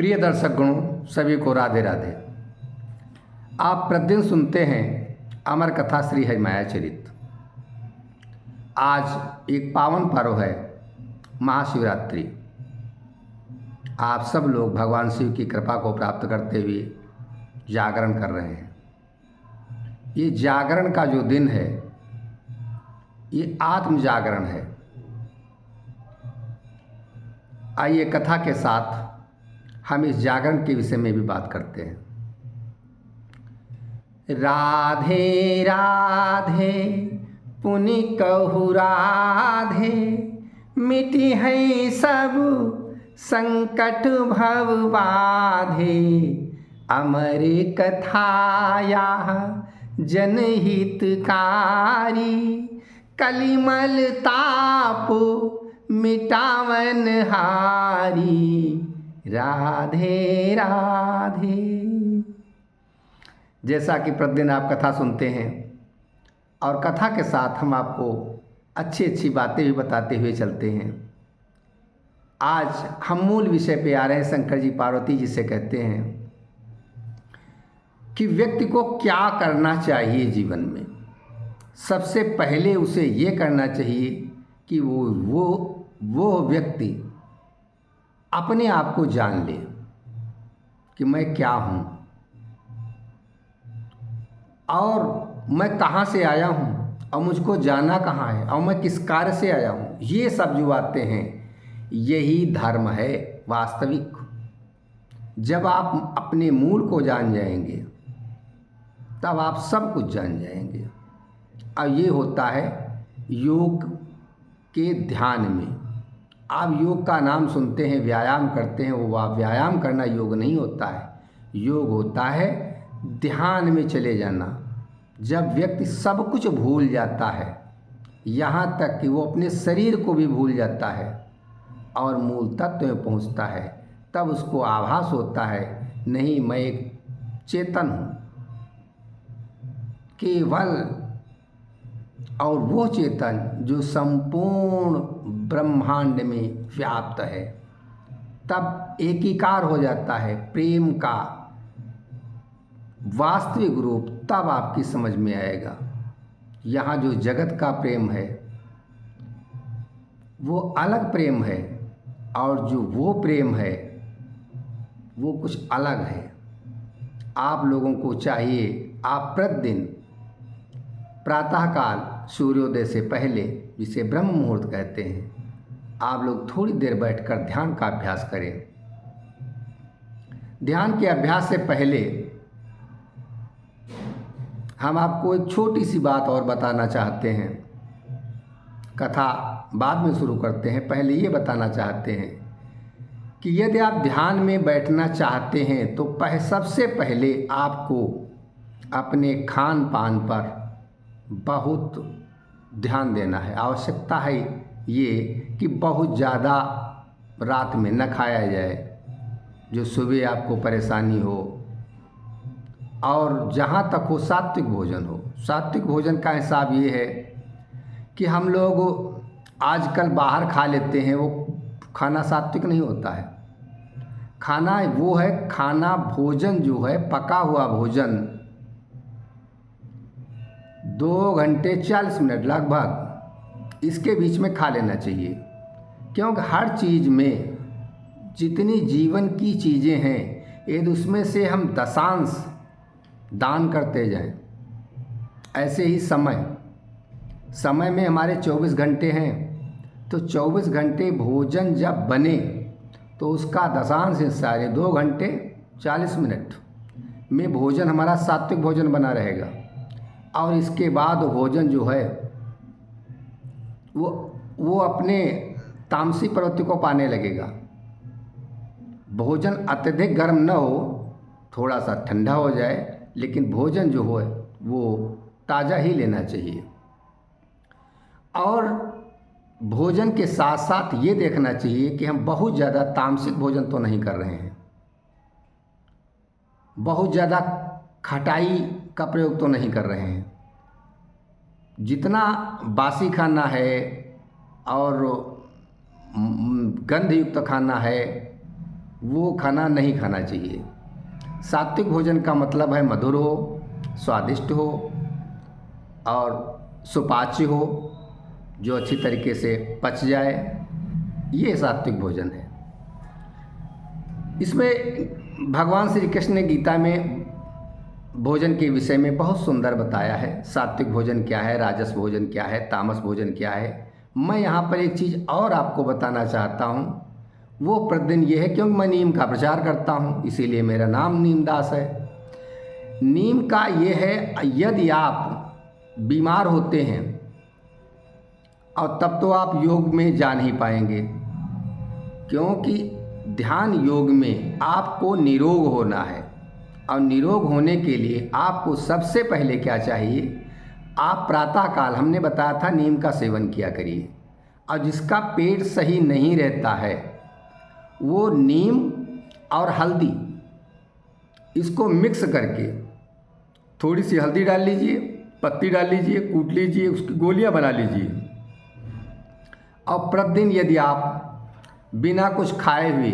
प्रिय दर्शक गणों, सभी को राधे राधे। आप प्रतिदिन सुनते हैं अमर कथा श्री हरिमाया चरित। आज एक पावन पर्व है महाशिवरात्रि। आप सब लोग भगवान शिव की कृपा को प्राप्त करते हुए जागरण कर रहे हैं। ये जागरण का जो दिन है ये आत्म जागरण है। आइए कथा के साथ हम इस जागरण के विषय में भी बात करते हैं। राधे राधे पुनि कहु राधे, मिटी है सब संकट भव बाधे। अमर कथाया जनहितकारी, कलिमल ताप मिटावन हारी। राधे राधे। जैसा कि प्रतिदिन आप कथा सुनते हैं और कथा के साथ हम आपको अच्छी अच्छी बातें भी बताते हुए चलते हैं। आज हम मूल विषय पे आ रहे हैं। शंकर जी पार्वती जी से कहते हैं कि व्यक्ति को क्या करना चाहिए जीवन में। सबसे पहले उसे ये करना चाहिए कि वो व्यक्ति अपने आप को जान ले कि मैं क्या हूँ और मैं कहाँ से आया हूँ और मुझको जाना कहाँ है और मैं किस कार्य से आया हूँ। ये सब जो बातें हैं यही धर्म है वास्तविक। जब आप अपने मूल को जान जाएंगे तब आप सब कुछ जान जाएंगे। और ये होता है योग के ध्यान में। आप योग का नाम सुनते हैं, व्यायाम करते हैं, वो व्यायाम करना योग नहीं होता है। योग होता है ध्यान में चले जाना। जब व्यक्ति सब कुछ भूल जाता है, यहाँ तक कि वो अपने शरीर को भी भूल जाता है और मूल तत्व में पहुँचता है, तब उसको आभास होता है नहीं, मैं एक चेतन हूँ केवल। और वो चेतन जो संपूर्ण ब्रह्मांड में व्याप्त है, तब एकीकार हो जाता है। प्रेम का वास्तविक रूप तब आपकी समझ में आएगा। यहाँ जो जगत का प्रेम है वो अलग प्रेम है और जो वो प्रेम है वो कुछ अलग है। आप लोगों को चाहिए आप प्रतिदिन प्रातःकाल सूर्योदय से पहले, जिसे ब्रह्म मुहूर्त कहते हैं, आप लोग थोड़ी देर बैठकर ध्यान का अभ्यास करें। ध्यान के अभ्यास से पहले हम आपको एक छोटी सी बात और बताना चाहते हैं। कथा बाद में शुरू करते हैं। पहले ये बताना चाहते हैं कि यदि आप ध्यान में बैठना चाहते हैं तो सबसे पहले आपको अपने खान पान पर बहुत ध्यान देना है। आवश्यकता है ये कि बहुत ज़्यादा रात में न खाया जाए जो सुबह आपको परेशानी हो, और जहाँ तक हो सात्विक भोजन हो। सात्विक भोजन का हिसाब ये है कि हम लोग आजकल बाहर खा लेते हैं, वो खाना सात्विक नहीं होता है। खाना वो है, खाना भोजन जो है, पका हुआ भोजन 2 घंटे 40 मिनट लगभग इसके बीच में खा लेना चाहिए। क्योंकि हर चीज़ में जितनी जीवन की चीज़ें हैं यदि उसमें से हम दशांश दान करते जाएं, ऐसे ही समय में हमारे 24 घंटे हैं, तो 24 घंटे भोजन जब बने तो उसका दशांश हिस्सा 2 घंटे 40 मिनट में भोजन हमारा सात्विक भोजन बना रहेगा। और इसके बाद भोजन जो है वो अपने तामसी प्रवृत्ति को पाने लगेगा। भोजन अत्यधिक गर्म न हो, थोड़ा सा ठंडा हो जाए, लेकिन भोजन जो हो वो ताज़ा ही लेना चाहिए। और भोजन के साथ साथ ये देखना चाहिए कि हम बहुत ज़्यादा तामसिक भोजन तो नहीं कर रहे हैं, बहुत ज़्यादा खटाई का प्रयोग तो नहीं कर रहे हैं। जितना बासी खाना है और गंध युक्त खाना है वो खाना नहीं खाना चाहिए। सात्विक भोजन का मतलब है मधुर हो, स्वादिष्ट हो और सुपाच्य हो, जो अच्छी तरीके से पच जाए, ये सात्विक भोजन है। इसमें भगवान श्री कृष्ण ने गीता में भोजन के विषय में बहुत सुंदर बताया है। सात्विक भोजन क्या है, राजस भोजन क्या है, तामस भोजन क्या है। मैं यहाँ पर एक चीज़ और आपको बताना चाहता हूँ, वो प्रतिदिन ये है, क्योंकि मैं नीम का प्रचार करता हूँ, इसीलिए मेरा नाम नीमदास है। नीम का ये है, यदि आप बीमार होते हैं और तब तो आप योग में जा नहीं पाएंगे, क्योंकि ध्यान योग में आपको निरोग होना है। और निरोग होने के लिए आपको सबसे पहले क्या चाहिए, आप प्रातःकाल, हमने बताया था, नीम का सेवन किया करिए। और जिसका पेट सही नहीं रहता है वो नीम और हल्दी इसको मिक्स करके, थोड़ी सी हल्दी डाल लीजिए, पत्ती डाल लीजिए, कूट लीजिए, उसकी गोलियां बना लीजिए। और प्रतिदिन यदि आप बिना कुछ खाए हुए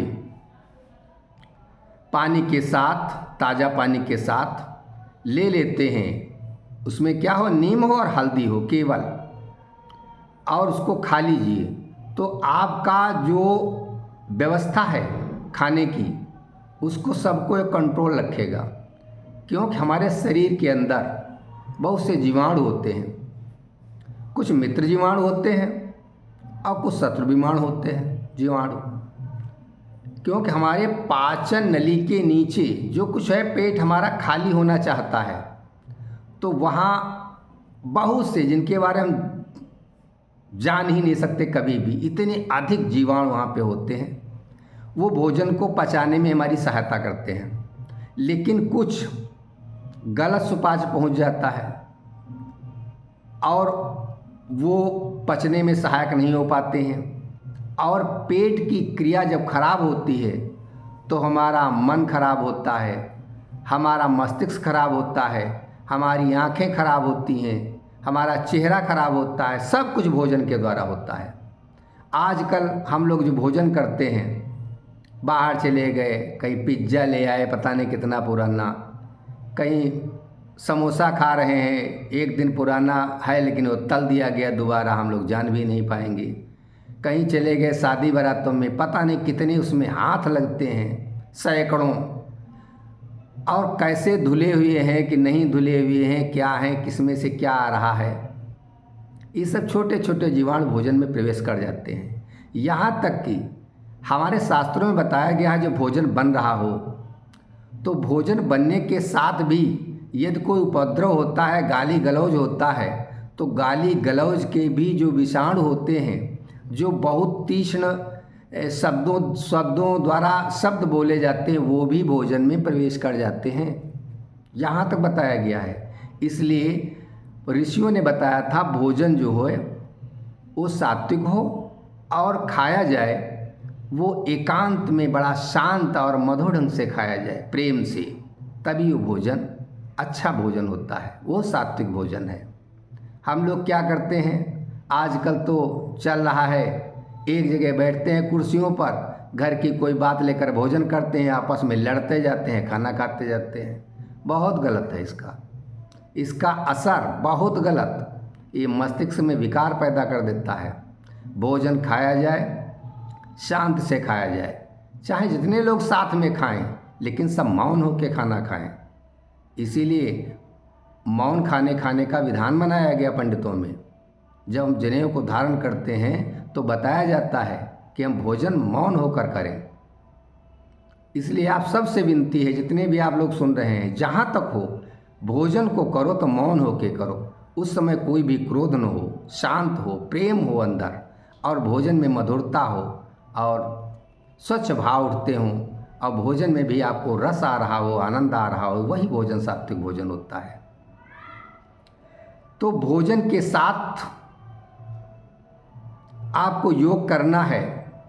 पानी के साथ, ताज़ा पानी के साथ ले लेते हैं, उसमें क्या हो, नीम हो और हल्दी हो केवल, और उसको खा लीजिए, तो आपका जो व्यवस्था है खाने की, उसको सबको एक कंट्रोल रखेगा। क्योंकि हमारे शरीर के अंदर बहुत से जीवाणु होते हैं, कुछ मित्र जीवाणु होते हैं और कुछ शत्रु जीवाणु होते हैं जीवाणु। क्योंकि हमारे पाचन नली के नीचे जो कुछ है, पेट हमारा खाली होना चाहता है, तो वहाँ बहुत से, जिनके बारे में हम जान ही नहीं सकते कभी भी, इतने अधिक जीवाणु वहाँ पे होते हैं। वो भोजन को पचाने में हमारी सहायता करते हैं, लेकिन कुछ गलत सुपाच्य पहुँच जाता है और वो पचने में सहायक नहीं हो पाते हैं। और पेट की क्रिया जब खराब होती है तो हमारा मन खराब होता है, हमारा मस्तिष्क खराब होता है, हमारी आँखें खराब होती हैं, हमारा चेहरा खराब होता है। सब कुछ भोजन के द्वारा होता है। आजकल हम लोग जो भोजन करते हैं, बाहर चले गए, कहीं पिज्ज़ा ले आए, पता नहीं कितना पुराना, कहीं समोसा खा रहे हैं, एक दिन पुराना है लेकिन वो तल दिया गया, दोबारा हम लोग जान भी नहीं पाएंगे। कहीं चले गए शादी बारातों में, पता नहीं कितने उसमें हाथ लगते हैं, सैकड़ों, और कैसे धुले हुए हैं कि नहीं धुले हुए हैं, क्या हैं, किसमें से क्या आ रहा है। ये सब छोटे छोटे जीवाणु भोजन में प्रवेश कर जाते हैं। यहाँ तक कि हमारे शास्त्रों में बताया गया है, जो भोजन बन रहा हो तो भोजन बनने के साथ भी यदि कोई उपद्रव होता है, गाली गलौज होता है, तो गाली गलौज के भी जो विषाणु होते हैं, जो बहुत तीक्ष्ण शब्दों द्वारा शब्द बोले जाते हैं, वो भी भोजन में प्रवेश कर जाते हैं। यहाँ तक बताया गया है। इसलिए ऋषियों ने बताया था, भोजन जो हो वो सात्विक हो और खाया जाए वो एकांत में बड़ा शांत और मधुर ढंग से खाया जाए, प्रेम से, तभी वो भोजन अच्छा भोजन होता है, वो सात्विक भोजन है। हम लोग क्या करते हैं, आजकल तो चल रहा है, एक जगह बैठते हैं कुर्सियों पर, घर की कोई बात लेकर भोजन करते हैं, आपस में लड़ते जाते हैं, खाना खाते जाते हैं। बहुत गलत है इसका असर बहुत गलत, ये मस्तिष्क में विकार पैदा कर देता है। भोजन खाया जाए, शांत से खाया जाए, चाहे जितने लोग साथ में खाएं, लेकिन सब मौन होकर खाना खाएं। इसीलिए मौन खाने का विधान बनाया गया पंडितों में। जब हम जनेऊ को धारण करते हैं तो बताया जाता है कि हम भोजन मौन होकर करें। इसलिए आप सबसे विनती है, जितने भी आप लोग सुन रहे हैं, जहाँ तक हो भोजन को करो तो मौन होके करो। उस समय कोई भी क्रोध न हो, शांत हो, प्रेम हो अंदर, और भोजन में मधुरता हो और स्वच्छ भाव उठते हों, और भोजन में भी आपको रस आ रहा हो, आनंद आ रहा हो, वही भोजन सात्विक भोजन होता है। तो भोजन के साथ आपको योग करना है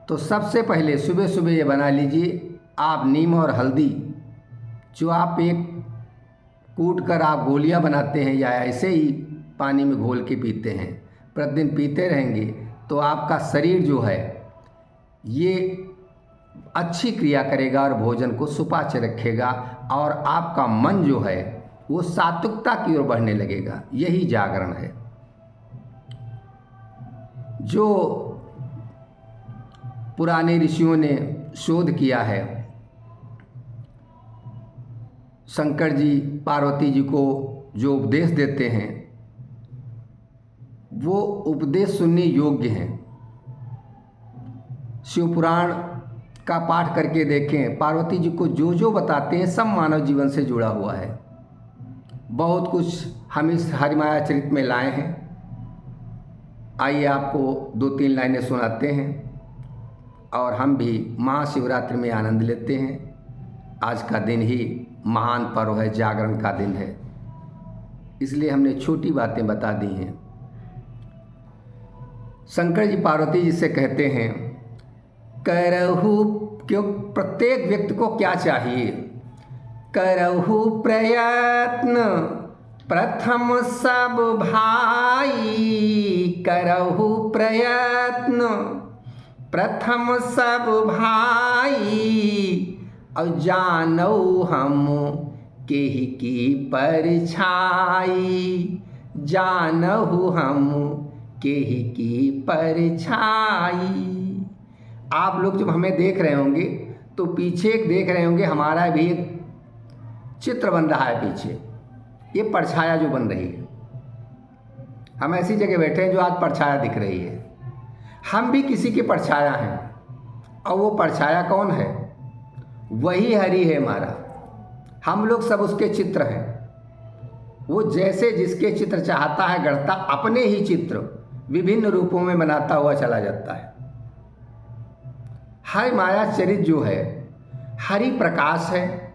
तो सबसे पहले सुबह सुबह ये बना लीजिए, आप नीम और हल्दी, जो आप एक कूट कर आप गोलियां बनाते हैं या ऐसे ही पानी में घोल के पीते हैं, प्रतिदिन पीते रहेंगे तो आपका शरीर जो है ये अच्छी क्रिया करेगा और भोजन को सुपाच्य रखेगा और आपका मन जो है वो सात्विकता की ओर बढ़ने लगेगा। यही जागरण है। जो पुराने ऋषियों ने शोध किया है, शंकर जी पार्वती जी को जो उपदेश देते हैं वो उपदेश सुनने योग्य हैं। शिव पुराण का पाठ करके देखें, पार्वती जी को जो जो बताते हैं सब मानव जीवन से जुड़ा हुआ है। बहुत कुछ हम इस हरिमाया चरित में लाए हैं। आइए आपको 2-3 लाइनें सुनाते हैं और हम भी महाशिवरात्रि में आनंद लेते हैं। आज का दिन ही महान पर्व है, जागरण का दिन है, इसलिए हमने छोटी बातें बता दी हैं। शंकर जी पार्वती जी से कहते हैं, करहु, क्यों प्रत्येक व्यक्ति को क्या चाहिए? करहु प्रयत्न प्रथम सब भाई, करहु प्रयत्न प्रथम सब भाई, और जानऊ हम केहि की परछाई, जानहु हम केहि की परछाई। आप लोग जब हमें देख रहे होंगे तो पीछे एक देख रहे होंगे, हमारा भी एक चित्र बन रहा है पीछे, ये परछाया जो बन रही है। हम ऐसी जगह बैठे हैं जो आज परछाया दिख रही है। हम भी किसी की परछाया हैं, और वो परछाया कौन है? वही हरि है हमारा। हम लोग सब उसके चित्र हैं। वो जैसे जिसके चित्र चाहता है गढ़ता, अपने ही चित्र विभिन्न रूपों में बनाता हुआ चला जाता है। हरि माया चरित जो है, हरि प्रकाश है,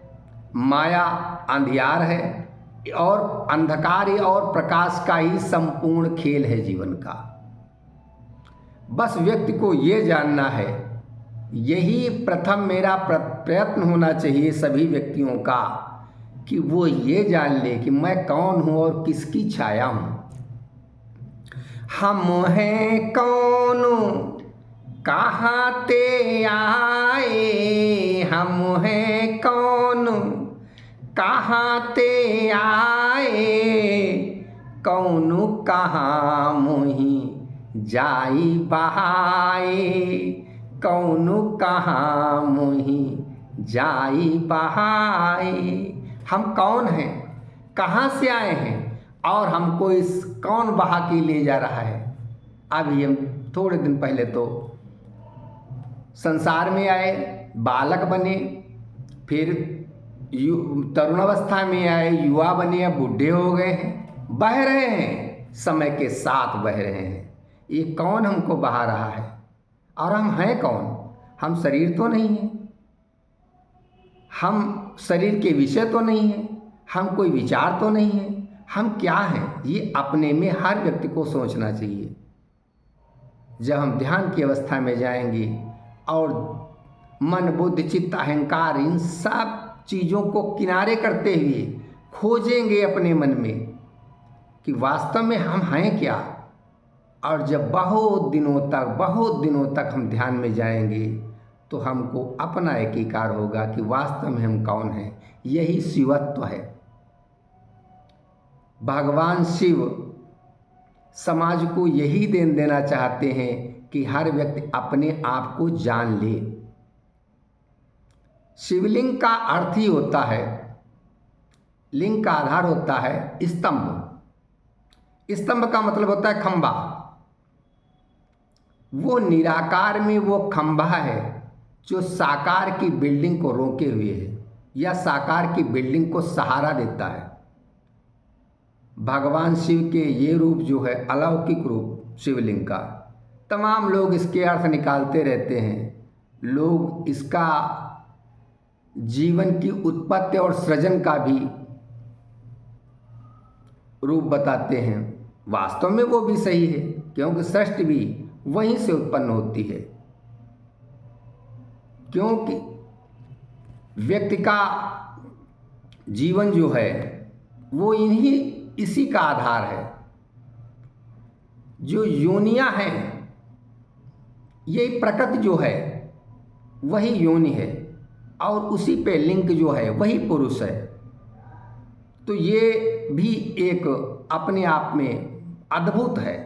माया अंधियार है, और अंधकार और प्रकाश का ही संपूर्ण खेल है जीवन का। बस व्यक्ति को ये जानना है, यही प्रथम मेरा प्रयत्न होना चाहिए सभी व्यक्तियों का, कि वो ये जान ले कि मैं कौन हूँ और किसकी छाया हूँ। हम हैं कौन, कहाँ ते आए, हम हैं कौन, कहाँ ते आए, कौन कहाँ मोही जाई बहाए, कौन कहाँ मोही जाई बहाए। हम कौन हैं, कहाँ से आए हैं, और हमको इस कौन बहा के ले जा रहा है। अभी हम थोड़े दिन पहले तो संसार में आए, बालक बने, फिर तरुण अवस्था में आए, युवा बने, अब बूढ़े हो गए हैं, बह रहे हैं, समय के साथ बह रहे हैं। ये कौन हमको बहा रहा है, और हम हैं कौन? हम शरीर तो नहीं हैं, हम शरीर के विषय तो नहीं हैं, हम कोई विचार तो नहीं हैं, हम क्या हैं? ये अपने में हर व्यक्ति को सोचना चाहिए। जब हम ध्यान की अवस्था में जाएंगे और मन बुद्धि चित्त अहंकार इन सब चीज़ों को किनारे करते हुए खोजेंगे अपने मन में कि वास्तव में हम हैं क्या। और जब बहुत दिनों तक हम ध्यान में जाएंगे तो हमको अपना एकीकार होगा कि वास्तव में हम कौन हैं। यही शिवत्व है। भगवान शिव समाज को यही देन देना चाहते हैं कि हर व्यक्ति अपने आप को जान ले। शिवलिंग का अर्थ ही होता है, लिंग का आधार होता है स्तंभ। स्तंभ का मतलब होता है खंभा। वो निराकार में वो खंभा है जो साकार की बिल्डिंग को रोके हुए है या साकार की बिल्डिंग को सहारा देता है। भगवान शिव के ये रूप जो है अलौकिक रूप शिवलिंग का, तमाम लोग इसके अर्थ निकालते रहते हैं। लोग इसका जीवन की उत्पत्ति और सृजन का भी रूप बताते हैं। वास्तव में वो भी सही है, क्योंकि सृष्टि भी वहीं से उत्पन्न होती है। क्योंकि व्यक्ति का जीवन जो है वो इसी का आधार है। जो योनियां हैं, ये प्रकृति जो है वही योनि है और उसी पे लिंक जो है वही पुरुष है। तो ये भी एक अपने आप में अद्भुत है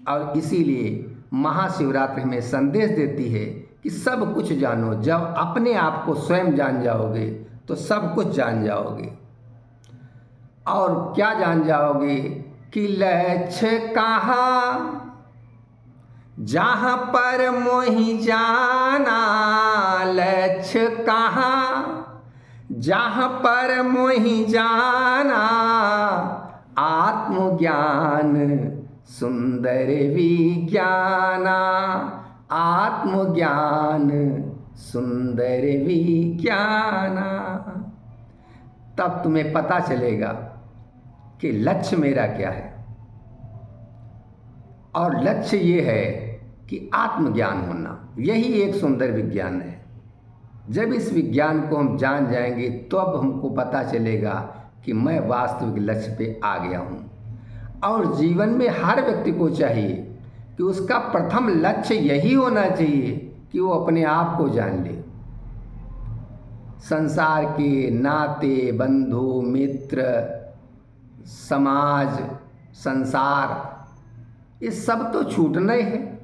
और इसीलिए महाशिवरात्रि में संदेश देती है कि सब कुछ जानो। जब अपने आप को स्वयं जान जाओगे तो सब कुछ जान जाओगे। और क्या जान जाओगे कि लक्ष्य कहाँ जहाँ पर मोहि जाना, लक्ष्य कहाँ जहाँ पर मोहि जाना, आत्मज्ञान सुंदर विज्ञाना, आत्मज्ञान सुंदर विज्ञाना। तब तुम्हें पता चलेगा कि लक्ष्य मेरा क्या है। और लक्ष्य ये है कि आत्मज्ञान होना, यही एक सुंदर विज्ञान है। जब इस विज्ञान को हम जान जाएंगे तो अब हमको पता चलेगा कि मैं वास्तविक लक्ष्य पे आ गया हूँ। और जीवन में हर व्यक्ति को चाहिए कि उसका प्रथम लक्ष्य यही होना चाहिए कि वो अपने आप को जान ले। संसार के नाते, बंधु, मित्र, समाज, संसार, ये सब तो छूटना ही है,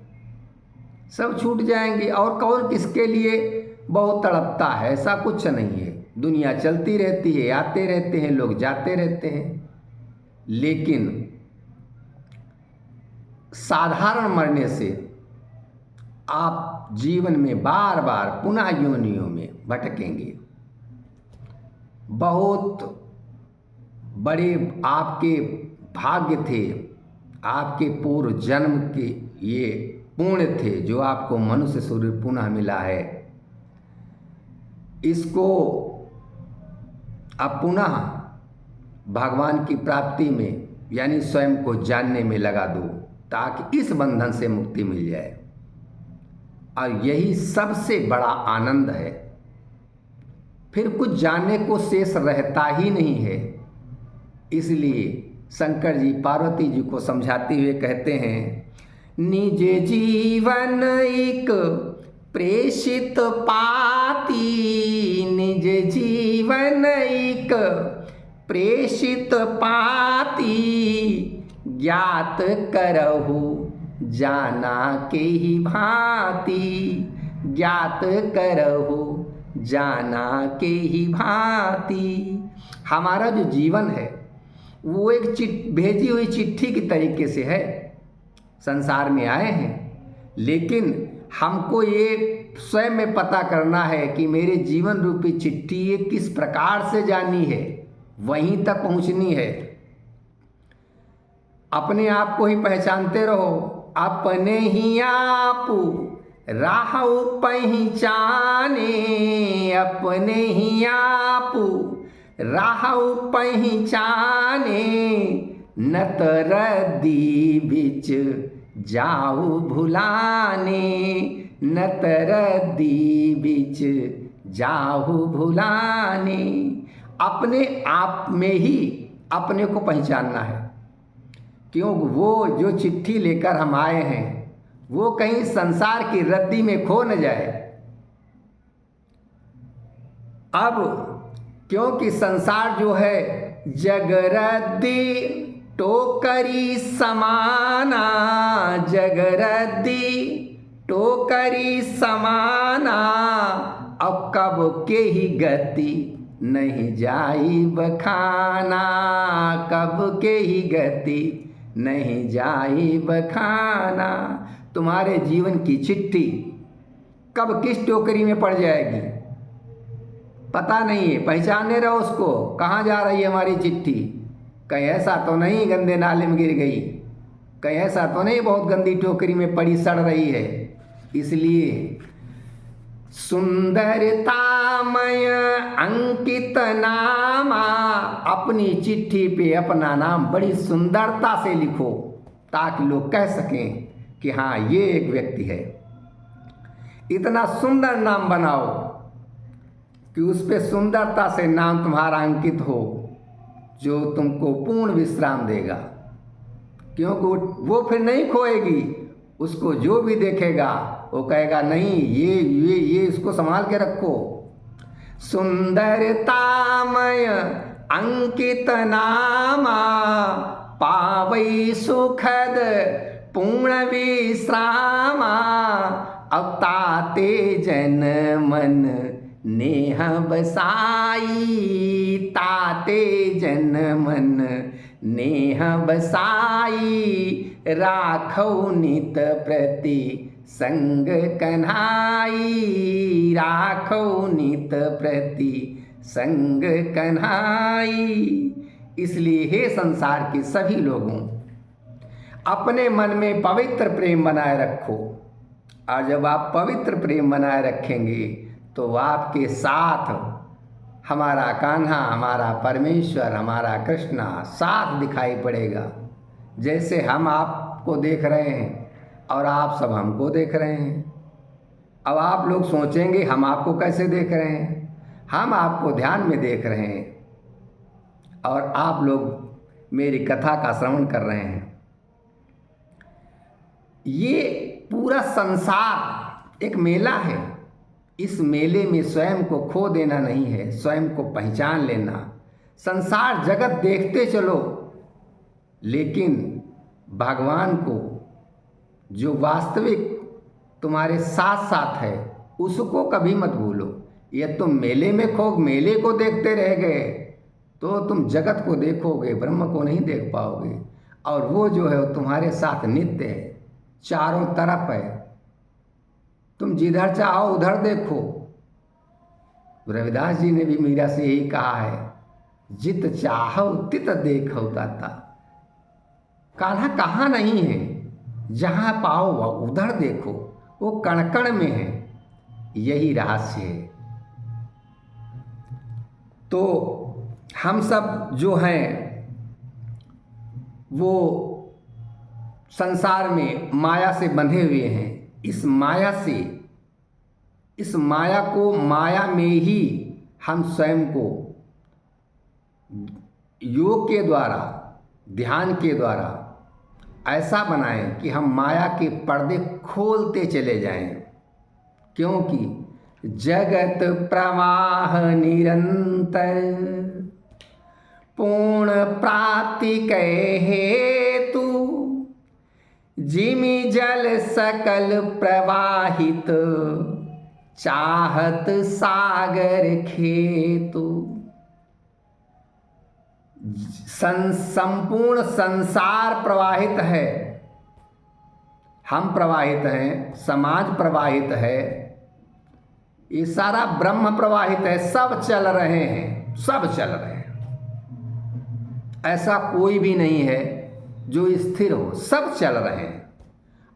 सब छूट जाएंगे। और कौन किसके लिए बहुत तड़पता है, ऐसा कुछ नहीं है। दुनिया चलती रहती है, आते रहते हैं लोग, जाते रहते हैं। लेकिन साधारण मरने से आप जीवन में बार बार पुनः योनियों में भटकेंगे। बहुत बड़े आपके भाग्य थे, आपके पूर्व जन्म के ये पुण्य थे जो आपको मनुष्य शरीर पुनः मिला है। इसको अब पुनः भगवान की प्राप्ति में यानी स्वयं को जानने में लगा दो ताकि इस बंधन से मुक्ति मिल जाए। और यही सबसे बड़ा आनंद है। फिर कुछ जानने को शेष रहता ही नहीं है। इसलिए शंकर जी पार्वती जी को समझाते हुए कहते हैं, निज जीवन एक प्रेषित पाती, निज जीवन एक प्रेषित पाती, ज्ञात करहु जाना के ही भांति, ज्ञात करहु जाना के ही भांति। हमारा जो जीवन है वो एक भेजी हुई चिट्ठी की तरीके से है। संसार में आए हैं, लेकिन हमको ये स्वयं में पता करना है कि मेरे जीवन रूपी चिट्ठी ये किस प्रकार से जानी है, वहीं तक पहुंचनी है। अपने आप को ही पहचानते रहो, अपने ही आप राहु पहचाने, अपने ही आप राहु पहचाने, नतर दी बिच जाऊ भुलाने, नतर दी बिच जाऊ भुलाने। अपने आप में ही अपने को पहचानना है, क्यों वो जो चिट्ठी लेकर हम आए हैं वो कहीं संसार की रद्दी में खो न जाए। अब क्योंकि संसार जो है जगरद्दी टोकरी समाना, जगरद्दी टोकरी समाना, अब कब के ही गति नहीं जाई बखाना, कब के ही गति नहीं जाई बखाना। तुम्हारे जीवन की चिट्ठी कब किस टोकरी में पड़ जाएगी पता नहीं है। पहचाने रहो उसको, कहाँ जा रही है हमारी चिट्ठी। कहीं ऐसा तो नहीं गंदे नाले में गिर गई, कहीं ऐसा तो नहीं बहुत गंदी टोकरी में पड़ी सड़ रही है। इसलिए सुंदरतामय अंकित नामा, अपनी चिट्ठी पे अपना नाम बड़ी सुंदरता से लिखो ताकि लोग कह सकें कि हाँ ये एक व्यक्ति है। इतना सुंदर नाम बनाओ कि उस पे सुंदरता से नाम तुम्हारा अंकित हो, जो तुमको पूर्ण विश्राम देगा। क्योंकि वो फिर नहीं खोएगी, उसको जो भी देखेगा वो कहेगा नहीं, ये इसको संभाल के रखो। सुंदरतामय अंकित नामा, पावई सुखद पूर्ण विश्रामा। अब ताते जन मन नेह बसाई, ताते जन मन नेह बसाई। राखौ नित प्रति संग कन्हाई, राखौ नित प्रति संग कन्हाई। इसलिए हे संसार के सभी लोगों, अपने मन में पवित्र प्रेम बनाए रखो। और जब आप पवित्र प्रेम बनाए रखेंगे तो आपके साथ हमारा कान्हा, हमारा परमेश्वर, हमारा कृष्णा साथ दिखाई पड़ेगा। जैसे हम आपको देख रहे हैं और आप सब हमको देख रहे हैं। अब आप लोग सोचेंगे हम आपको कैसे देख रहे हैं। हम आपको ध्यान में देख रहे हैं और आप लोग मेरी कथा का श्रवण कर रहे हैं। ये पूरा संसार एक मेला है। इस मेले में स्वयं को खो देना नहीं है, स्वयं को पहचान लेना। संसार जगत देखते चलो, लेकिन भगवान को जो वास्तविक तुम्हारे साथ साथ है उसको कभी मत भूलो। ये तुम मेले में मेले को देखते रह गए तो तुम जगत को देखोगे, ब्रह्म को नहीं देख पाओगे। और वो जो है वो तुम्हारे साथ नित्य है, चारों तरफ है। तुम जिधर चाहो उधर देखो। रविदास जी ने भी मीरा से यही कहा है, जित चाहो तित देखो दाता। कान्हा कहाँ नहीं है, जहाँ पाओ वह उधर देखो, वो कण कण में है। यही रहस्य है। तो हम सब जो हैं वो संसार में माया से बंधे हुए हैं। इस माया को माया में ही हम स्वयं को योग के द्वारा, ध्यान के द्वारा ऐसा बनाएं कि हम माया के पर्दे खोलते चले जाएं। क्योंकि जगत प्रवाह निरंतर, पूर्ण प्राप्ति कै हेतु। जिमि जल सकल प्रवाहित, चाहत सागर खेतु। संपूर्ण संसार प्रवाहित है, हम प्रवाहित हैं, समाज प्रवाहित है, ये सारा ब्रह्म प्रवाहित है। सब चल रहे हैं, सब चल रहे हैं। ऐसा कोई भी नहीं है जो स्थिर हो, सब चल रहे हैं।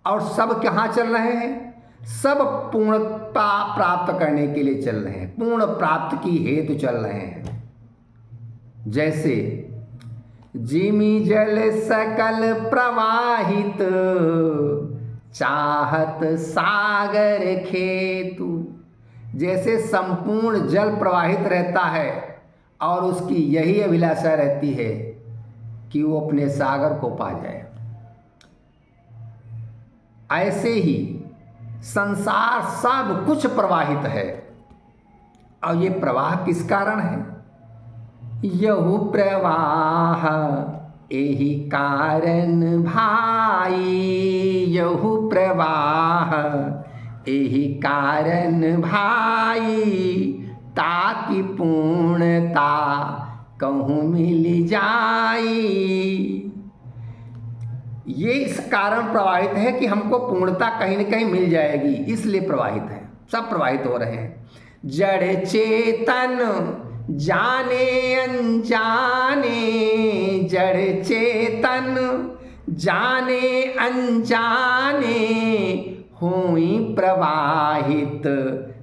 और सब कहाँ चल रहे हैं? सब पूर्णता प्राप्त करने के लिए चल रहे हैं, पूर्ण प्राप्त की हेतु चल रहे हैं। जैसे जिमि जल सकल प्रवाहित, चाहत सागर खेतु। जैसे संपूर्ण जल प्रवाहित रहता है और उसकी यही अभिलाषा रहती है कि वो अपने सागर को पा जाए, ऐसे ही संसार सब कुछ प्रवाहित है। और ये प्रवाह किस कारण है? यहु प्रवाह एहि कारण भाई, यहु प्रवाह एहि कारण भाई। ताकि पूर्णता कहूँ मिल जाई। ये इस कारण प्रवाहित है कि हमको पूर्णता कहीं न कहीं मिल जाएगी, इसलिए प्रवाहित है। सब प्रवाहित हो रहे हैं। जड़ चेतन जाने अनजाने, जड़ चेतन जाने अनजाने। हुई प्रवाहित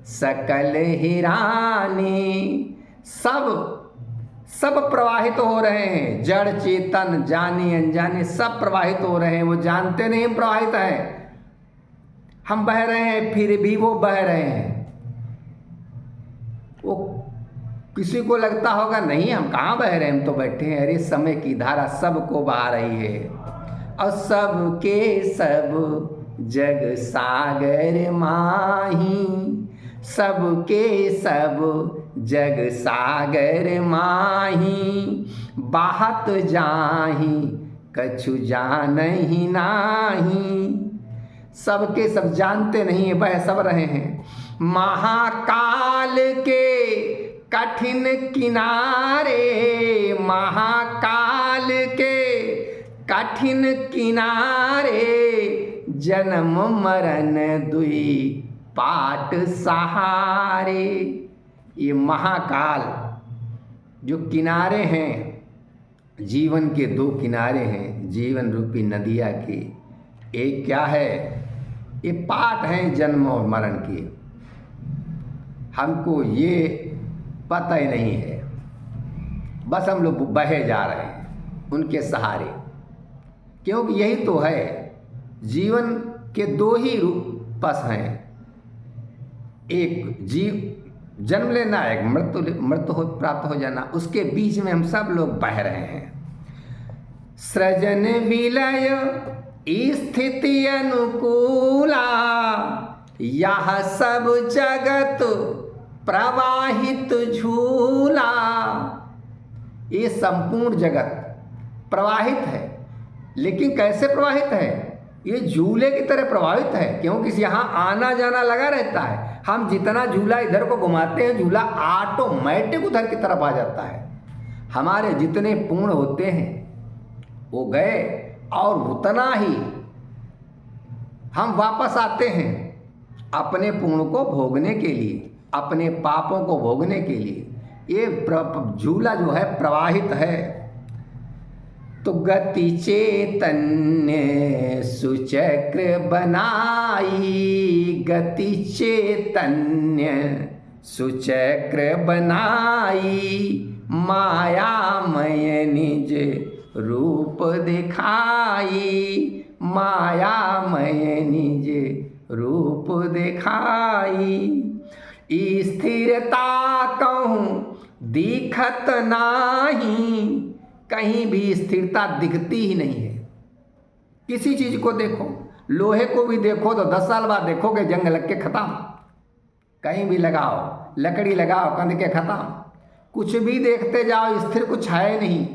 सकल हिराने। सब प्रवाहित हो रहे हैं। जड़ चेतन जाने अनजाने सब प्रवाहित हो रहे हैं। वो जानते नहीं हम प्रवाहित हैं। हम बह रहे हैं फिर भी वो बह रहे हैं। वो किसी को लगता होगा नहीं हम कहाँ बह रहे हैं, हम तो बैठे हैं। अरे समय की धारा सबको बहा रही है और सब के सब जग सागर माही, सबके सब जग सागर माही, बाहत जाही कछु जानहि नाही। सबके सब जानते नहीं है, वह सब रहे हैं। महाकाल के कठिन किनारे, महाकाल के कठिन किनारे, जन्म मरण दुई पाट सहारे। ये महाकाल जो किनारे हैं, जीवन के दो किनारे हैं, जीवन रूपी नदिया के। एक क्या है? ये पाठ हैं जन्म और मरण के। हमको ये पता ही नहीं है, बस हम लोग बहे जा रहे हैं उनके सहारे, क्योंकि यही तो है। जीवन के दो ही पथ हैं, एक जन्म लेना, एक मृत्यु प्राप्त हो जाना। उसके बीच में हम सब लोग बह रहे हैं। सृजन विलय स्थिति अनुकूला, यह सब जगत प्रवाहित झूला। ये संपूर्ण जगत प्रवाहित है, लेकिन कैसे प्रवाहित है? ये झूले की तरह प्रवाहित है, क्योंकि यहाँ आना जाना लगा रहता है। हम जितना झूला इधर को घुमाते हैं, झूला ऑटोमेटिक उधर की तरफ आ जाता है। हमारे जितने पूर्ण होते हैं वो गए, और उतना ही हम वापस आते हैं अपने पुण्य को भोगने के लिए, अपने पापों को भोगने के लिए। ये झूला जो है प्रवाहित है। तो गति चैतन्य सुचक्र बनाई, गति चैतन्य सुचक्र बनाई, मायामय निज रूप दिखाई, मायामय निज रूप दिखाई। स्थिरता कहूँ दिखत नाही, कहीं भी स्थिरता दिखती ही नहीं है। किसी चीज को देखो, लोहे को भी देखो तो 10 साल बाद देखोगे जंग लग के खत्म। कहीं भी लगाओ, लकड़ी लगाओ, कंध के खत्म। कुछ भी देखते जाओ, स्थिर कुछ है नहीं।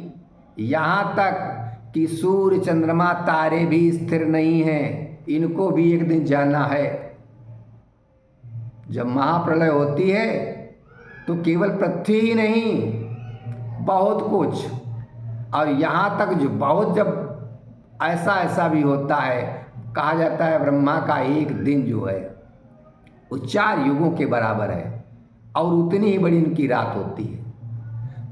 यहाँ तक कि सूर्य चंद्रमा तारे भी स्थिर नहीं हैं, इनको भी एक दिन जाना है। जब महाप्रलय होती है तो केवल पृथ्वी ही नहीं, बहुत कुछ, और यहाँ तक जो बहुत जब ऐसा भी होता है, कहा जाता है ब्रह्मा का एक दिन जो है वो 4 युगों के बराबर है, और उतनी ही बड़ी उनकी रात होती है।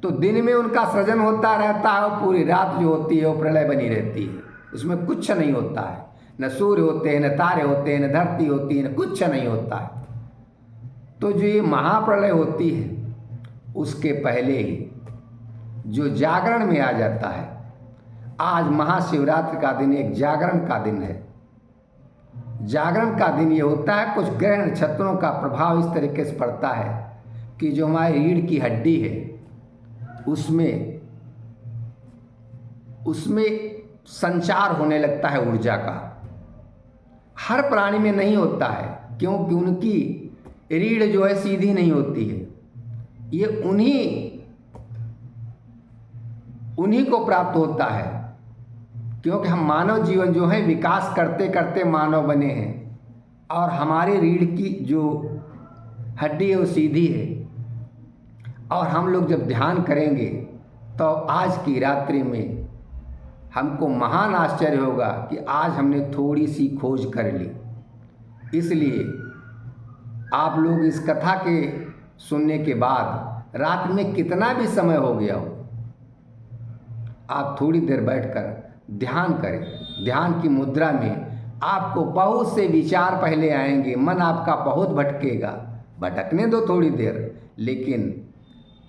तो दिन में उनका सृजन होता रहता है, और पूरी रात जो होती है वो प्रलय बनी रहती है। उसमें कुछ नहीं होता है, न सूर्य होते हैं, न तारे होते हैं, न धरती होती है, न कुछ नहीं होता है। तो जो ये महाप्रलय होती है उसके पहले ही जो जागरण में आ जाता है। आज महाशिवरात्रि का दिन एक जागरण का दिन है। जागरण का दिन ये होता है, कुछ ग्रह नक्षत्रों का प्रभाव इस तरीके से पड़ता है कि जो हमारी रीढ़ की हड्डी है उसमें संचार होने लगता है ऊर्जा का। हर प्राणी में नहीं होता है, क्योंकि उनकी रीढ़ जो है सीधी नहीं होती है। ये उन्हीं को प्राप्त होता है, क्योंकि हम मानव जीवन जो है विकास करते करते मानव बने हैं, और हमारी रीढ़ की जो हड्डी है वो सीधी है। और हम लोग जब ध्यान करेंगे तो आज की रात्रि में हमको महान आश्चर्य होगा कि आज हमने थोड़ी सी खोज कर ली। इसलिए आप लोग इस कथा के सुनने के बाद रात में कितना भी समय हो गया हो, आप थोड़ी देर बैठकर ध्यान करें। ध्यान की मुद्रा में आपको बहुत से विचार पहले आएंगे, मन आपका बहुत भटकेगा, भटकने दो थोड़ी देर, लेकिन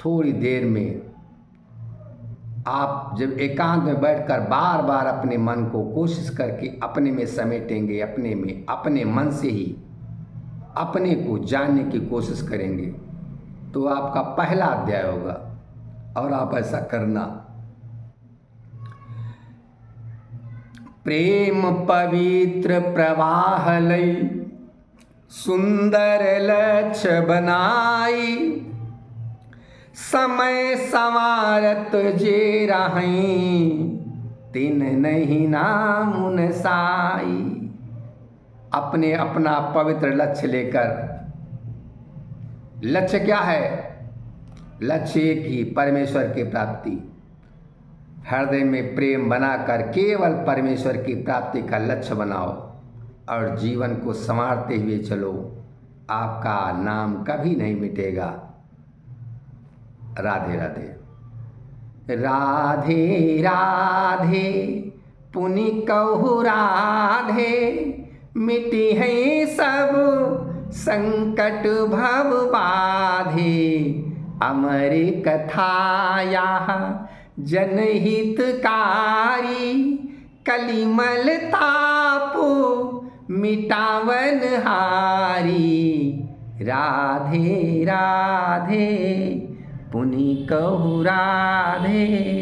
थोड़ी देर में आप जब एकांत में बैठकर बार बार अपने मन को कोशिश करके अपने में समेटेंगे, अपने मन से ही अपने को जानने की कोशिश करेंगे, तो आपका पहला अध्याय होगा। और आप ऐसा करना। प्रेम पवित्र प्रवाह लई सुंदर लक्ष्य बनाई, समय संवारत जे रहें तिन नहीं नामुन साई। अपने अपना पवित्र लक्ष्य लेकर, लक्ष्य क्या है? लक्ष्य एक ही, परमेश्वर की प्राप्ति। हृदय में प्रेम बनाकर केवल परमेश्वर की प्राप्ति का लक्ष्य बनाओ और जीवन को संवारते हुए चलो, आपका नाम कभी नहीं मिटेगा। राधे राधे। राधे राधे पुनि कहु राधे, मिटी है सब संकट भव बाधे। अमर कथाया जनहितकारी, कलिमल तापो मिटावन हारी। राधे राधे पुनि कहु राधे।